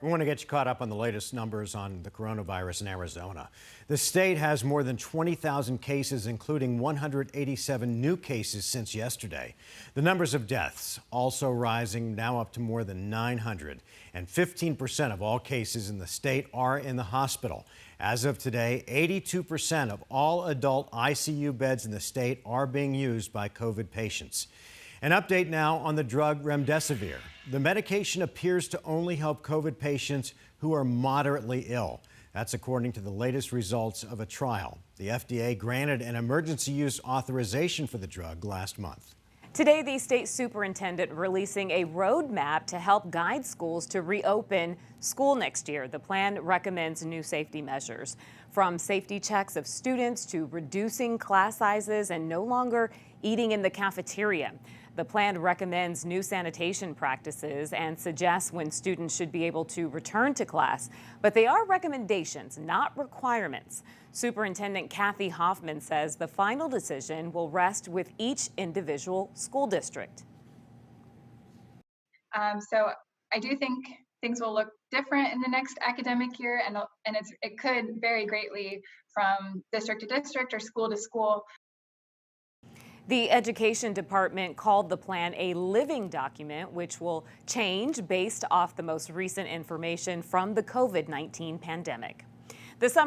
We want to get you caught up on the latest numbers on the coronavirus in Arizona. The state has more than 20,000 cases, including 187 new cases since yesterday. The numbers of deaths also rising, now up to more than 900. And 15% of all cases in the state are in the hospital. As of today, 82% of all adult ICU beds in the state are being used by COVID patients. An update now on the drug remdesivir. The medication appears to only help COVID patients who are moderately ill. That's according to the latest results of a trial. The FDA granted an emergency use authorization for the drug last month. Today, the state superintendent releasing a roadmap to help guide schools to reopen school next year. The plan recommends new safety measures, from safety checks of students to reducing class sizes and no longer eating in the cafeteria. The plan recommends new sanitation practices and suggests when students should be able to return to class. But they are recommendations, not requirements. Superintendent Kathy Hoffman says the final decision will rest with each individual school district. So I do think things will look different in the next academic year, and it could vary greatly from district to district or school to school. The Education Department called the plan a living document, which will change based off the most recent information from the COVID-19 pandemic. The summer